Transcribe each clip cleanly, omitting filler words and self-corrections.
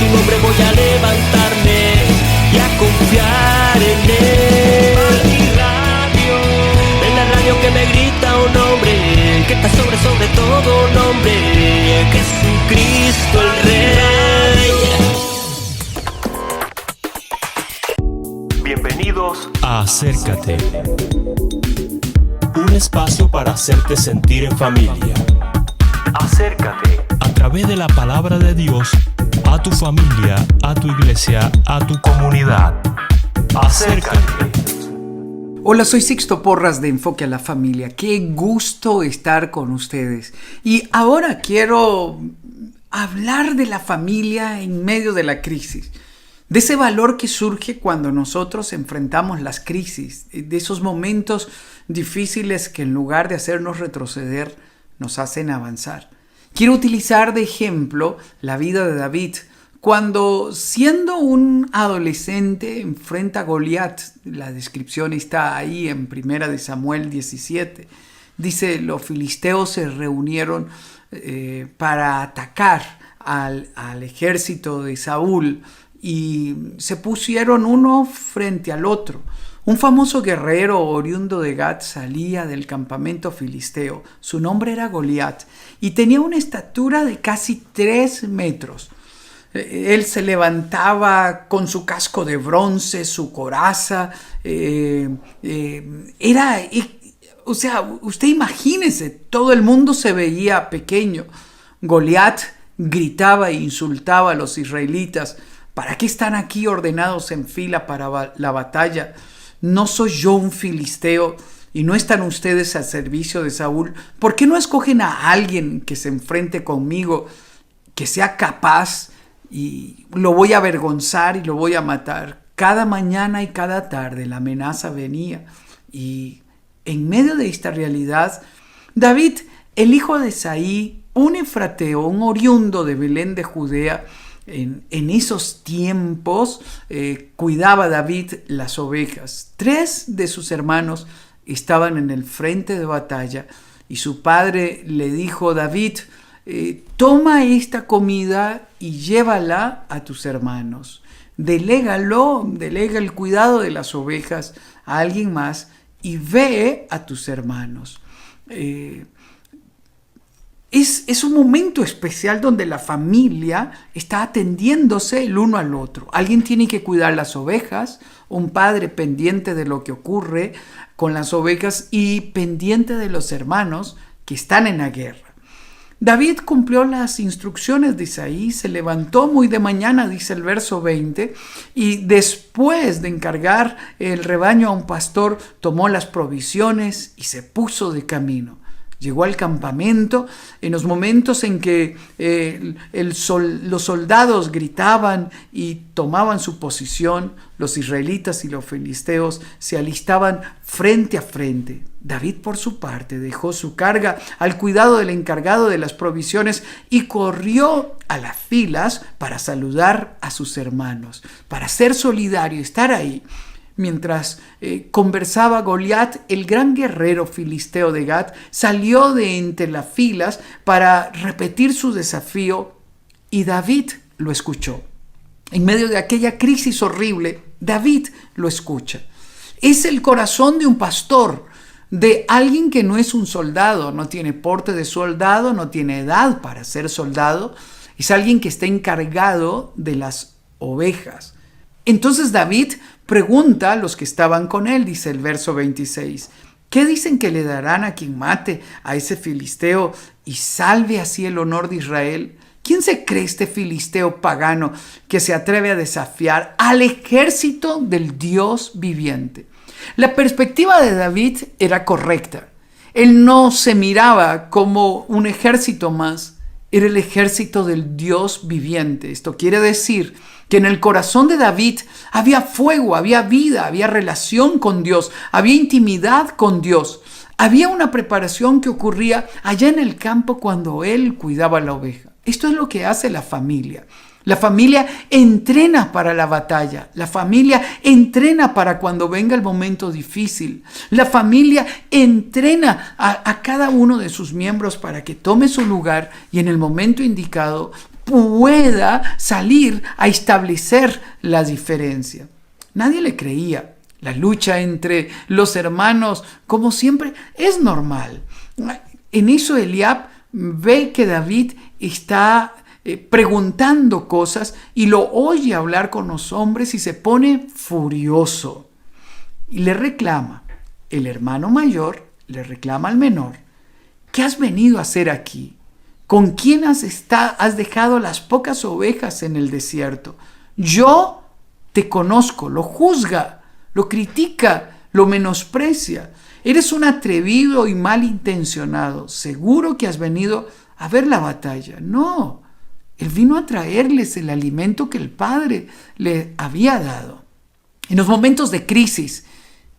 su nombre voy a levantarme y a confiar en Él. En la radio que me grita un nombre que está sobre todo nombre, Jesucristo el Rey. Bienvenidos a Acércate, un espacio para hacerte sentir en familia. Acércate a través de la palabra de Dios a tu familia, a tu iglesia, a tu comunidad. Acércate. Hola, soy Sixto Porras de Enfoque a la Familia. Qué gusto estar con ustedes. Y ahora quiero hablar de la familia en medio de la crisis. De ese valor que surge cuando nosotros enfrentamos las crisis. De esos momentos difíciles que en lugar de hacernos retroceder, nos hacen avanzar. Quiero utilizar de ejemplo la vida de David. Cuando siendo un adolescente enfrenta a Goliat, la descripción está ahí en 1 Samuel 17. Dice, los filisteos se reunieron para atacar al ejército de Saúl y se pusieron uno frente al otro. Un famoso guerrero oriundo de Gat salía del campamento filisteo. Su nombre era Goliat y tenía una estatura de casi 3 metros. Él se levantaba con su casco de bronce, su coraza. Usted imagínese, todo el mundo se veía pequeño. Goliat gritaba e insultaba a los israelitas. ¿Para qué están aquí ordenados en fila para la batalla? ¿No soy yo un filisteo y no están ustedes al servicio de Saúl? ¿Por qué no escogen a alguien que se enfrente conmigo, que sea capaz? Y lo voy a avergonzar y lo voy a matar. Cada mañana y cada tarde la amenaza venía. Y en medio de esta realidad, David, el hijo de Isaí, un efrateo, un oriundo de Belén de Judea, en esos tiempos cuidaba David las ovejas. 3 de sus hermanos estaban en el frente de batalla y su padre le dijo, David, toma esta comida y llévala a tus hermanos. Delega el cuidado de las ovejas a alguien más y ve a tus hermanos. Es un momento especial donde la familia está atendiéndose el uno al otro. Alguien tiene que cuidar las ovejas, un padre pendiente de lo que ocurre con las ovejas y pendiente de los hermanos que están en la guerra. David cumplió las instrucciones de Isaí, se levantó muy de mañana, dice el verso 20, y después de encargar el rebaño a un pastor, tomó las provisiones y se puso de camino. Llegó al campamento en los momentos en que los soldados gritaban y tomaban su posición. Los israelitas y los filisteos se alistaban frente a frente. David, por su parte, dejó su carga al cuidado del encargado de las provisiones y corrió a las filas para saludar a sus hermanos, para ser solidario y estar ahí. Mientras conversaba Goliat, el gran guerrero filisteo de Gat salió de entre las filas para repetir su desafío y David lo escuchó. En medio de aquella crisis horrible, David lo escucha. Es el corazón de un pastor, de alguien que no es un soldado, no tiene porte de soldado, no tiene edad para ser soldado. Es alguien que está encargado de las ovejas. Entonces David pregunta a los que estaban con él, dice el verso 26, ¿qué dicen que le darán a quien mate a ese filisteo y salve así el honor de Israel? ¿Quién se cree este filisteo pagano que se atreve a desafiar al ejército del Dios viviente? La perspectiva de David era correcta. Él no se miraba como un ejército más, era el ejército del Dios viviente. Esto quiere decir que en el corazón de David había fuego, había vida, había relación con Dios, había intimidad con Dios. Había una preparación que ocurría allá en el campo cuando él cuidaba la oveja. Esto es lo que hace la familia. La familia entrena para la batalla. La familia entrena para cuando venga el momento difícil. La familia entrena a cada uno de sus miembros para que tome su lugar y en el momento indicado pueda salir a establecer la diferencia. Nadie le creía. La lucha entre los hermanos, como siempre, es normal. En eso Eliab ve que David está preguntando cosas y lo oye hablar con los hombres y se pone furioso. Y le reclama, el hermano mayor le reclama al menor, ¿qué has venido a hacer aquí? ¿Con quién has dejado las pocas ovejas en el desierto? Yo te conozco, lo juzga, lo critica, lo menosprecia. Eres un atrevido y malintencionado. Seguro que has venido a ver la batalla. No, él vino a traerles el alimento que el Padre le había dado. En los momentos de crisis,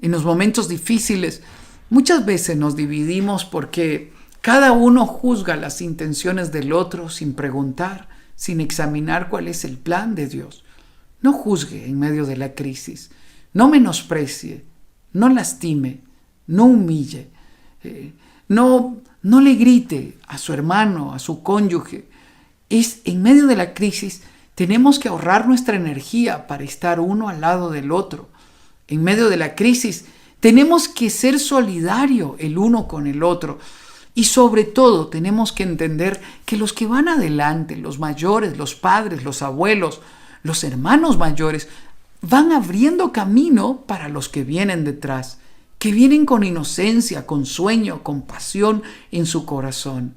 en los momentos difíciles, muchas veces nos dividimos porque cada uno juzga las intenciones del otro sin preguntar, sin examinar cuál es el plan de Dios. No juzgue en medio de la crisis, no menosprecie, no lastime, no humille, no le grite a su hermano, a su cónyuge. En medio de la crisis tenemos que ahorrar nuestra energía para estar uno al lado del otro. En medio de la crisis tenemos que ser solidarios el uno con el otro. Y sobre todo tenemos que entender que los que van adelante, los mayores, los padres, los abuelos, los hermanos mayores, van abriendo camino para los que vienen detrás, que vienen con inocencia, con sueño, con pasión en su corazón.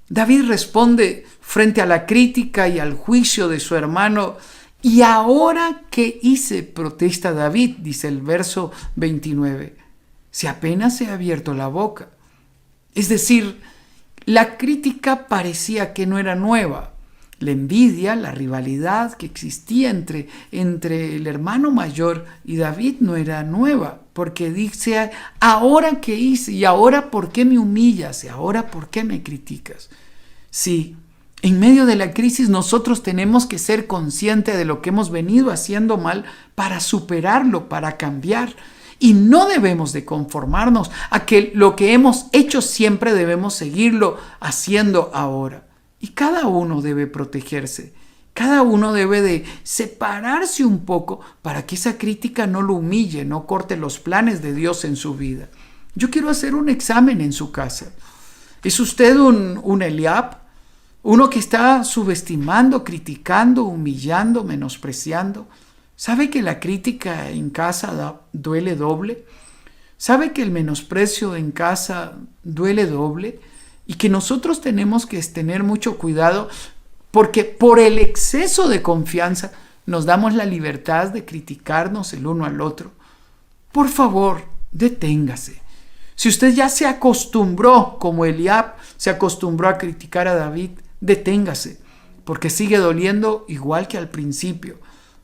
David responde frente a la crítica y al juicio de su hermano. ¿Y ahora qué hice?, protesta David, dice el verso 29. Si apenas se ha abierto la boca. Es decir, la crítica parecía que no era nueva. La envidia, la rivalidad que existía entre el hermano mayor y David no era nueva, porque dice, ¿ahora qué hice? ¿Y ahora por qué me humillas? ¿Y ahora por qué me criticas? Sí, en medio de la crisis nosotros tenemos que ser conscientes de lo que hemos venido haciendo mal para superarlo, para cambiar. Y no debemos de conformarnos a que lo que hemos hecho siempre debemos seguirlo haciendo ahora. Y cada uno debe protegerse. Cada uno debe de separarse un poco para que esa crítica no lo humille, no corte los planes de Dios en su vida. Yo quiero hacer un examen en su casa. ¿Es usted un Eliab? Uno que está subestimando, criticando, humillando, menospreciando. ¿Sabe que la crítica en casa duele doble? ¿Sabe que el menosprecio en casa duele doble? Y que nosotros tenemos que tener mucho cuidado porque por el exceso de confianza nos damos la libertad de criticarnos el uno al otro. Por favor, deténgase. Si usted ya se acostumbró, como Eliab se acostumbró a criticar a David, deténgase, porque sigue doliendo igual que al principio.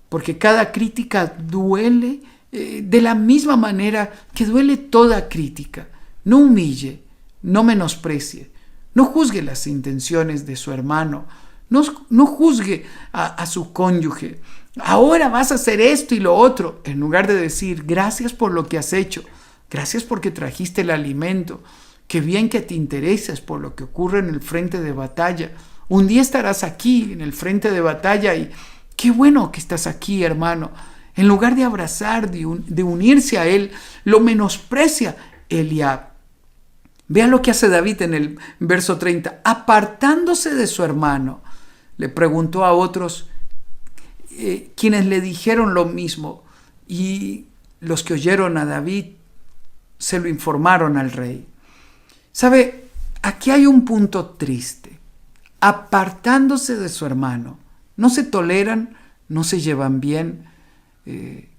Porque cada crítica duele de la misma manera que duele toda crítica. No humille, no menosprecie, no juzgue las intenciones de su hermano, no juzgue a su cónyuge. Ahora vas a hacer esto y lo otro, en lugar de decir gracias por lo que has hecho, gracias porque trajiste el alimento, qué bien que te interesas por lo que ocurre en el frente de batalla. Un día estarás aquí en el frente de batalla y qué bueno que estás aquí, hermano. En lugar de abrazar, de unirse a él, lo menosprecia Eliab. Vean lo que hace David en el verso 30. Apartándose de su hermano, le preguntó a otros quienes le dijeron lo mismo. Y los que oyeron a David se lo informaron al rey. ¿Sabe? Aquí hay un punto triste. Apartándose de su hermano. No se toleran, no se llevan bien,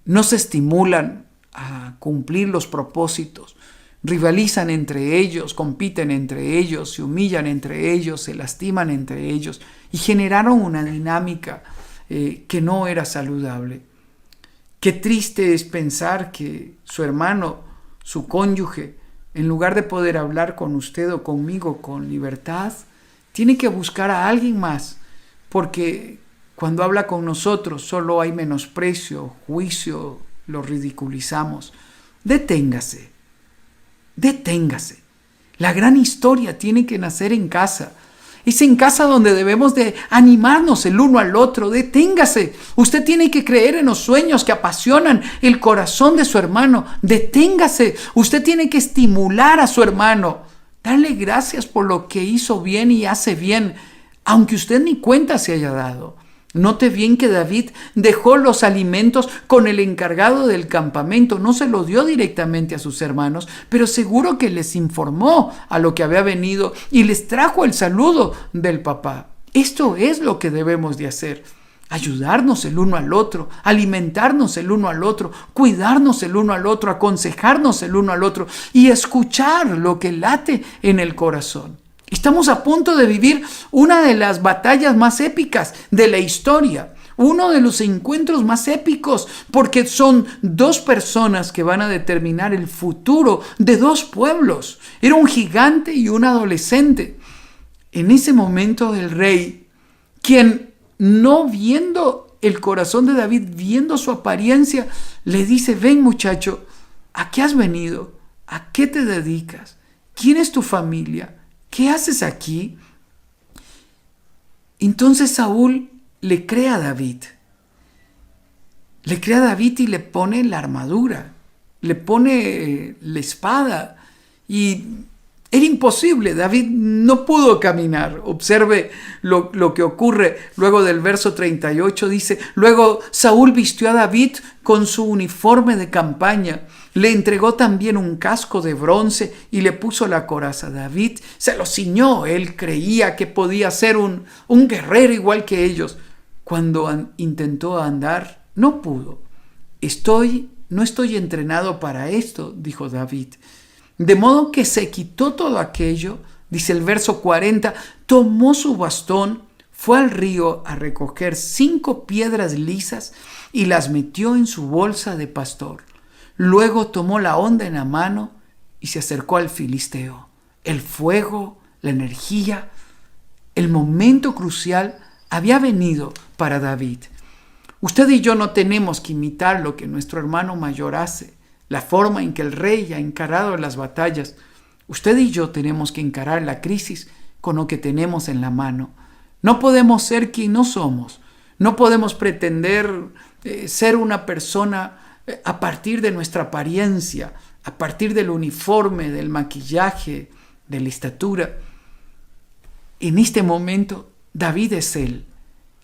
no se estimulan a cumplir los propósitos, rivalizan entre ellos, compiten entre ellos, se humillan entre ellos, se lastiman entre ellos y generaron una dinámica que no era saludable. Qué triste es pensar que su hermano, su cónyuge, en lugar de poder hablar con usted o conmigo con libertad, tiene que buscar a alguien más, porque cuando habla con nosotros solo hay menosprecio, juicio, lo ridiculizamos. Deténgase. La gran historia tiene que nacer en casa. Es en casa donde debemos de animarnos el uno al otro. Deténgase. Usted tiene que creer en los sueños que apasionan el corazón de su hermano. Deténgase. Usted tiene que estimular a su hermano. Darle gracias por lo que hizo bien y hace bien, aunque usted ni cuenta se haya dado. Note bien que David dejó los alimentos con el encargado del campamento. No se los dio directamente a sus hermanos, pero seguro que les informó a lo que había venido y les trajo el saludo del papá. Esto es lo que debemos de hacer. Ayudarnos el uno al otro, alimentarnos el uno al otro, cuidarnos el uno al otro, aconsejarnos el uno al otro y escuchar lo que late en el corazón. Estamos a punto de vivir una de las batallas más épicas de la historia, uno de los encuentros más épicos, porque son dos personas que van a determinar el futuro de dos pueblos. Era un gigante y un adolescente. En ese momento el rey, quien no viendo el corazón de David, viendo su apariencia, le dice: ven muchacho, ¿a qué has venido? ¿A qué te dedicas? ¿Quién es tu familia? ¿Qué haces aquí? Entonces Saúl le cree a David. Le cree a David y le pone la armadura, le pone la espada. Y era imposible, David no pudo caminar. Observe lo que ocurre luego del verso 38. Dice: luego Saúl vistió a David con su uniforme de campaña. Le entregó también un casco de bronce y le puso la coraza. David se lo ciñó. Él creía que podía ser un guerrero igual que ellos. Cuando intentó andar, no pudo. No estoy entrenado para esto, dijo David. De modo que se quitó todo aquello, dice el verso 40, tomó su bastón, fue al río a recoger 5 piedras lisas y las metió en su bolsa de pastor. Luego tomó la honda en la mano y se acercó al filisteo. El fuego, la energía, el momento crucial había venido para David. Usted y yo no tenemos que imitar lo que nuestro hermano mayor hace, la forma en que el rey ha encarado las batallas. Usted y yo tenemos que encarar la crisis con lo que tenemos en la mano. No podemos ser quien no somos. No podemos pretender ser una persona a partir de nuestra apariencia, a partir del uniforme, del maquillaje, de la estatura. En este momento, David es él,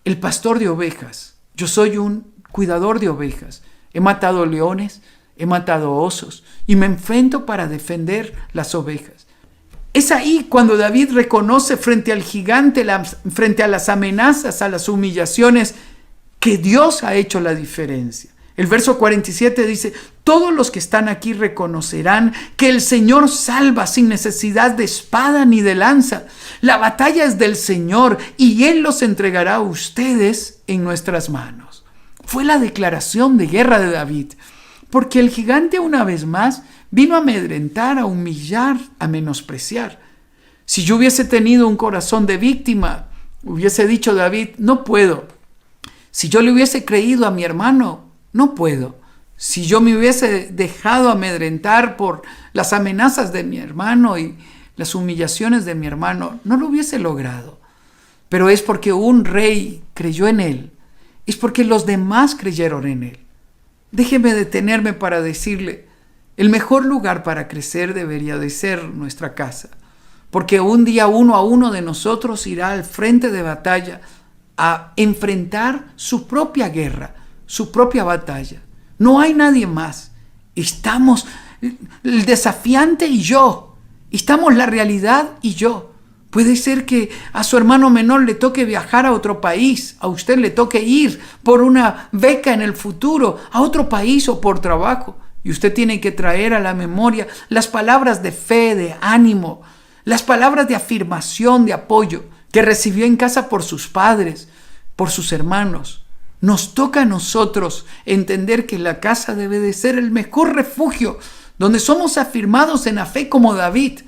el pastor de ovejas. Yo soy un cuidador de ovejas. He matado leones, he matado osos y me enfrento para defender las ovejas. Es ahí cuando David reconoce frente al gigante, frente a las amenazas, a las humillaciones, que Dios ha hecho la diferencia. El verso 47 dice: todos los que están aquí reconocerán que el Señor salva sin necesidad de espada ni de lanza. La batalla es del Señor y Él los entregará a ustedes en nuestras manos. Fue la declaración de guerra de David, porque el gigante una vez más vino a amedrentar, a humillar, a menospreciar. Si yo hubiese tenido un corazón de víctima, hubiese dicho David: no puedo. Si yo le hubiese creído a mi hermano, no puedo. Si yo me hubiese dejado amedrentar por las amenazas de mi hermano y las humillaciones de mi hermano, no lo hubiese logrado. Pero es porque un rey creyó en él. Es porque los demás creyeron en él. Déjeme detenerme para decirle: el mejor lugar para crecer debería de ser nuestra casa. Porque un día uno a uno de nosotros irá al frente de batalla a enfrentar su propia guerra, su propia batalla. No hay nadie más. Estamos el desafiante y yo. Estamos la realidad y yo. Puede ser que a su hermano menor le toque viajar a otro país, a usted le toque ir por una beca en el futuro a otro país o por trabajo. Y usted tiene que traer a la memoria las palabras de fe, de ánimo, las palabras de afirmación, de apoyo que recibió en casa por sus padres, por sus hermanos. Nos toca a nosotros entender que la casa debe de ser el mejor refugio, donde somos afirmados en la fe como David.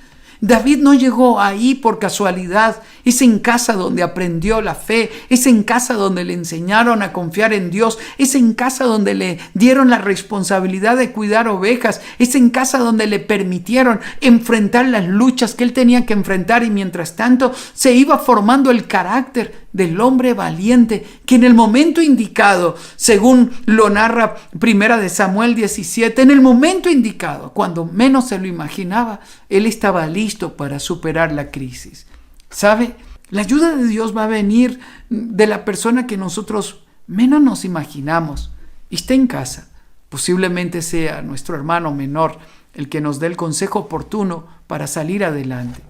David no llegó ahí por casualidad. Es en casa donde aprendió la fe. Es en casa donde le enseñaron a confiar en Dios. Es en casa donde le dieron la responsabilidad de cuidar ovejas. Es en casa donde le permitieron enfrentar las luchas que él tenía que enfrentar, y mientras tanto se iba formando el carácter del hombre valiente que en el momento indicado, según lo narra Primera de Samuel 17, en el momento indicado, cuando menos se lo imaginaba, él estaba listo para superar la crisis. ¿Sabe? La ayuda de Dios va a venir de la persona que nosotros menos nos imaginamos. Y está en casa. Posiblemente sea nuestro hermano menor el que nos dé el consejo oportuno para salir adelante.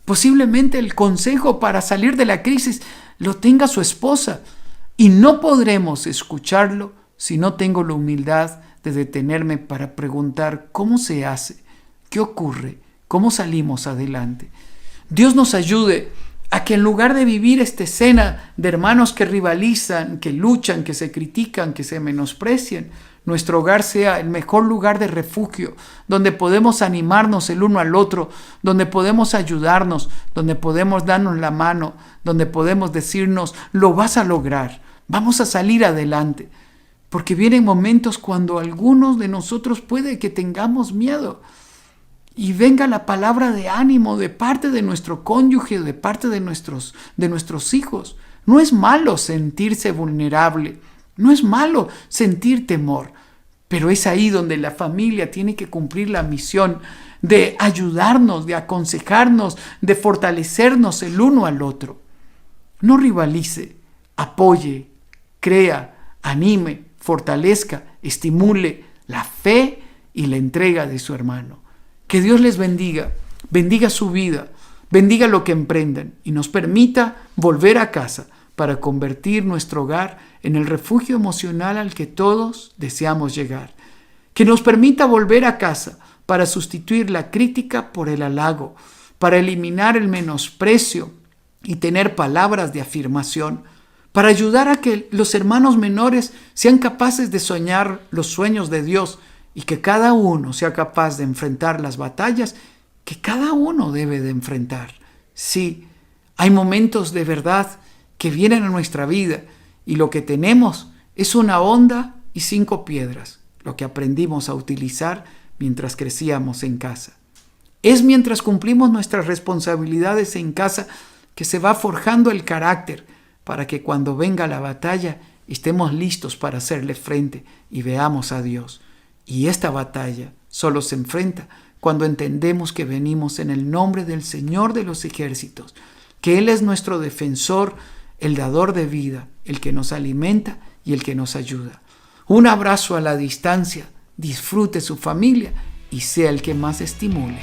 Posiblemente el consejo para salir de la crisis lo tenga su esposa, y no podremos escucharlo si no tengo la humildad de detenerme para preguntar cómo se hace, qué ocurre, cómo salimos adelante. Dios nos ayude a que en lugar de vivir esta escena de hermanos que rivalizan, que luchan, que se critican, que se menosprecian, nuestro hogar sea el mejor lugar de refugio, donde podemos animarnos el uno al otro, donde podemos ayudarnos, donde podemos darnos la mano, donde podemos decirnos, lo vas a lograr, vamos a salir adelante. Porque vienen momentos cuando algunos de nosotros puede que tengamos miedo, y venga la palabra de ánimo de parte de nuestro cónyuge, de parte de nuestros hijos. No es malo sentirse vulnerable, no es malo sentir temor, pero es ahí donde la familia tiene que cumplir la misión de ayudarnos, de aconsejarnos, de fortalecernos el uno al otro. No rivalice, apoye, crea, anime, fortalezca, estimule la fe y la entrega de su hermano. Que Dios les bendiga, bendiga su vida, bendiga lo que emprendan y nos permita volver a casa para convertir nuestro hogar en el refugio emocional al que todos deseamos llegar. Que nos permita volver a casa para sustituir la crítica por el halago, para eliminar el menosprecio y tener palabras de afirmación, para ayudar a que los hermanos menores sean capaces de soñar los sueños de Dios, y que cada uno sea capaz de enfrentar las batallas que cada uno debe de enfrentar. Sí, hay momentos de verdad que vienen a nuestra vida, y lo que tenemos es una honda y 5 piedras, lo que aprendimos a utilizar mientras crecíamos en casa. Es mientras cumplimos nuestras responsabilidades en casa que se va forjando el carácter para que cuando venga la batalla estemos listos para hacerle frente y veamos a Dios. Y esta batalla solo se enfrenta cuando entendemos que venimos en el nombre del Señor de los ejércitos, que Él es nuestro defensor, el dador de vida, el que nos alimenta y el que nos ayuda. Un abrazo a la distancia, disfrute su familia y sea el que más estimule.